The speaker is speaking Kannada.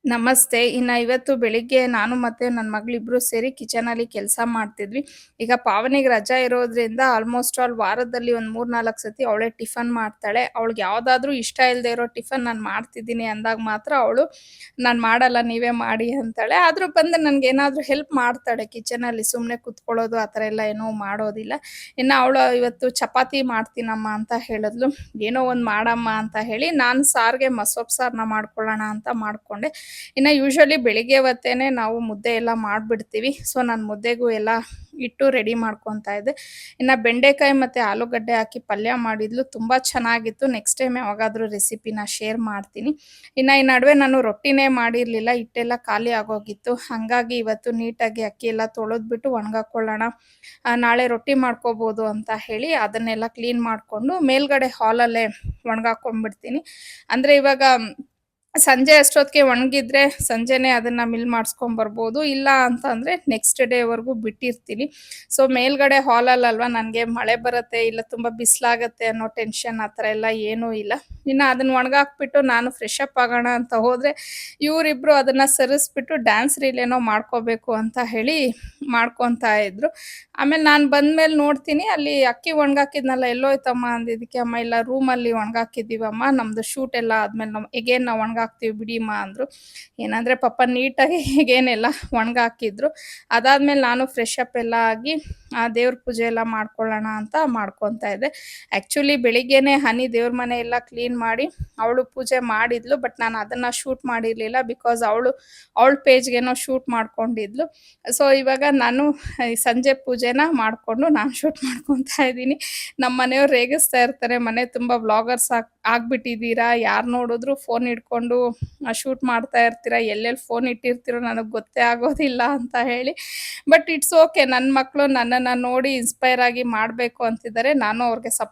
ನಮಸ್ತೆ. ಇವತ್ತು ಬೆಳಿಗ್ಗೆ ನಾನು ಮತ್ತೆ ನನ್ನ ಮಗಳಿಬ್ರು ಸೇರಿ ಕಿಚನಲ್ಲಿ ಕೆಲಸ ಮಾಡ್ತಿದ್ವಿ. ಈಗ ಪಾವನಿಗೆ ರಜಾ ಇರೋದ್ರಿಂದ ಆಲ್ಮೋಸ್ಟ್ ಆಲ್ ವಾರದಲ್ಲಿ ಒಂದು 3, 4 ಸತಿ ಅವಳೇ ಟಿಫನ್ ಮಾಡ್ತಾಳೆ. ಅವಳಿಗೆ ಯಾವುದಾದ್ರೂ ಇಷ್ಟ ಇಲ್ಲದೆ ಇರೋ ಟಿಫನ್ ನಾನು ಮಾಡ್ತಿದ್ದೀನಿ ಅಂದಾಗ ಮಾತ್ರ ಅವಳು, "ನಾನು ಮಾಡಲ್ಲ ನೀವೇ ಮಾಡಿ" ಅಂತಾಳೆ. ಆದ್ರೂ ಬಂದು ನನಗೇನಾದ್ರೂ ಹೆಲ್ಪ್ ಮಾಡ್ತಾಳೆ ಕಿಚನಲ್ಲಿ. ಸುಮ್ಮನೆ ಕೂತ್ಕೊಳ್ಳೋದು ಆ ಥರ ಎಲ್ಲ ಏನೂ ಮಾಡೋದಿಲ್ಲ. ಇನ್ನು ಅವಳು ಇವತ್ತು ಚಪಾತಿ ಮಾಡ್ತೀನಮ್ಮ ಅಂತ ಹೇಳಿದ್ಲು. ಏನೋ ಒಂದು ಮಾಡಮ್ಮ ಅಂತ ಹೇಳಿ ನಾನು ಸಾರಿಗೆ ಮಸೊಪ್ಪು ಸಾರನ್ನ ಮಾಡ್ಕೊಳ್ಳೋಣ ಅಂತ ಮಾಡ್ಕೊಂಡೆ. ಯೂಶುವಲಿ ಬೆಳಿಗ್ಗೆ ಹೊತ್ತೇನೆ ನಾವು ಮುದ್ದೆ ಎಲ್ಲ ಮಾಡ್ಬಿಡ್ತೀವಿ. ಸೊ, ನಾನು ಮುದ್ದೆಗೂ ಎಲ್ಲ ಹಿಟ್ಟು ರೆಡಿ ಮಾಡ್ಕೊತಾ ಇದ್ದೆ. ಬೆಂಡೆಕಾಯಿ ಮತ್ತೆ ಆಲೂಗಡ್ಡೆ ಹಾಕಿ ಪಲ್ಯ ಮಾಡಿದ್ಲು. ತುಂಬ ಚೆನ್ನಾಗಿತ್ತು. ನೆಕ್ಸ್ಟ್ ಟೈಮ್ ಯಾವಾಗಾದ್ರೂ ರೆಸಿಪಿನ ಶೇರ್ ಮಾಡ್ತೀನಿ. ಈ ನಡುವೆ ನಾನು ರೊಟ್ಟಿನೇ ಮಾಡಿರಲಿಲ್ಲ. ಹಿಟ್ಟೆಲ್ಲ ಖಾಲಿ ಆಗೋಗಿತ್ತು. ಹಾಗಾಗಿ ಇವತ್ತು ನೀಟಾಗಿ ಅಕ್ಕಿ ಎಲ್ಲ ತೊಳೆದ್ಬಿಟ್ಟು ಒಣಗಾಕೊಳ್ಳೋಣ. ನಾಳೆ ರೊಟ್ಟಿ ಮಾಡ್ಕೋಬೋದು ಅಂತ ಹೇಳಿ ಅದನ್ನೆಲ್ಲ ಕ್ಲೀನ್ ಮಾಡಿಕೊಂಡು ಮೇಲ್ಗಡೆ ಹಾಲಲ್ಲೇ ಒಣಗಾಕೊಂಡ್ಬಿಡ್ತೀನಿ. ಅಂದರೆ ಇವಾಗ ಸಂಜೆ ಅಷ್ಟೊತ್ತಿಗೆ ಒಣಗಿದ್ರೆ ಸಂಜೆನೇ ಅದನ್ನ ಮಿಲ್ ಮಾಡಿಸ್ಕೊಂಬರ್ಬೋದು. ಇಲ್ಲ ಅಂತಂದ್ರೆ ನೆಕ್ಸ್ಟ್ ಡೇವರೆಗೂ ಬಿಟ್ಟಿರ್ತೀನಿ. ಸೊ, ಮೇಲ್ಗಡೆ ಹಾಲಲ್ಲಲ್ವಾ ನನಗೆ ಮಳೆ ಬರುತ್ತೆ, ಇಲ್ಲ ತುಂಬ ಬಿಸಿಲಾಗತ್ತೆ ಅನ್ನೋ ಟೆನ್ಷನ್ ಆ ಥರ ಎಲ್ಲ ಏನೂ ಇಲ್ಲ. ಅದನ್ನ ಒಣಗಾಕ್ಬಿಟ್ಟು ನಾನು ಫ್ರೆಶ್ ಅಪ್ ಆಗೋಣ ಅಂತ ಹೋದ್ರೆ, ಇವರಿಬ್ರು ಅದನ್ನ ಸರಿಸ್ಬಿಟ್ಟು ಡ್ಯಾನ್ಸ್ ರೀಲ್ ಏನೋ ಮಾಡ್ಕೋಬೇಕು ಅಂತ ಹೇಳಿ ಮಾಡ್ಕೊಂತಾ ಇದ್ರು. ಆಮೇಲೆ ನಾನು ಬಂದ್ಮೇಲೆ ನೋಡ್ತೀನಿ ಅಲ್ಲಿ ಅಕ್ಕಿ ಒಣಗಾಕಿದ್ನಲ್ಲ ಎಲ್ಲೋಯ್ತಮ್ಮ ಅಂದಿದ್ದಕ್ಕೆ, "ಅಮ್ಮ ಇಲ್ಲ ರೂಮಲ್ಲಿ ಒಣಗಾಕಿದ್ದೀವಮ್ಮ. ನಮ್ದು ಶೂಟ್ ಎಲ್ಲ ಆದ್ಮೇಲೆ ನಾವು ಎಗೇನ್ ನಾವು ಒಣಗಾಕ್ತೀವಿ ಬಿಡಿಮ್ಮ" ಅಂದ್ರು. ಏನಂದ್ರೆ ಪಾಪ ನೀಟಾಗಿ ಎಗೇನ್ ಎಲ್ಲ ಒಣಗಾಕಿದ್ರು. ಅದಾದ್ಮೇಲೆ ನಾನು ಫ್ರೆಶ್ ಅಪ್ ಎಲ್ಲ ಆಗಿ ದೇವ್ರ ಪೂಜೆ ಎಲ್ಲ ಮಾಡ್ಕೊಳ್ಳೋಣ ಅಂತ ಮಾಡ್ಕೊಂತಾ ಇದ್ದೆ. ಆ್ಯಕ್ಚುಲಿ ಬೆಳಿಗ್ಗೆನೇ ಹನಿ ದೇವ್ರ ಮನೆ ಎಲ್ಲ ಕ್ಲೀನ್ ಮಾಡಿ ಅವಳು ಪೂಜೆ ಮಾಡಿದ್ಲು. ಬಟ್ ನಾನು ಅದನ್ನ ಶೂಟ್ ಮಾಡಿರಲಿಲ್ಲ. ಬಿಕಾಸ್ ಅವಳ ಪೇಜ್‌ಗೇನೋ ಶೂಟ್ ಮಾಡ್ಕೊಂಡಿದ್ಲು. ಸೊ, ಇವಾಗ ನಾನು ಈ ಸಂಜೆ ಪೂಜೆನ ಮಾಡಿಕೊಂಡು ನಾನು ಶೂಟ್ ಮಾಡ್ಕೊತಾ ಇದ್ದೀನಿ. ನಮ್ಮ ಮನೆಯವ್ರು ರೇಗಿಸ್ತಾ ಇರ್ತಾರೆ, "ಮನೆ ತುಂಬ ವ್ಲಾಗರ್ಸ್ ಆಗ್ಬಿಟ್ಟಿದ್ದೀರಾ. ಯಾರು ನೋಡಿದ್ರು ಫೋನ್ ಹಿಡ್ಕೊಂಡು ಶೂಟ್ ಮಾಡ್ತಾ ಇರ್ತೀರಾ. ಎಲ್ಲೆಲ್ಲಿ ಫೋನ್ ಇಟ್ಟಿರ್ತೀರೋ ನನಗೆ ಗೊತ್ತೇ ಆಗೋದಿಲ್ಲ" ಅಂತ ಹೇಳಿ. But it's okay. ನನ್ನ ಮಕ್ಕಳು ನನ್ನನ್ನು ನೋಡಿ ಇನ್‌ಸ್ಪೈರ್ ಆಗಿ ಮಾಡಬೇಕು ಅಂತಿದ್ದಾರೆ. ನಾನು ಅವ್ರಿಗೆ ಸಪೋರ್ಟ್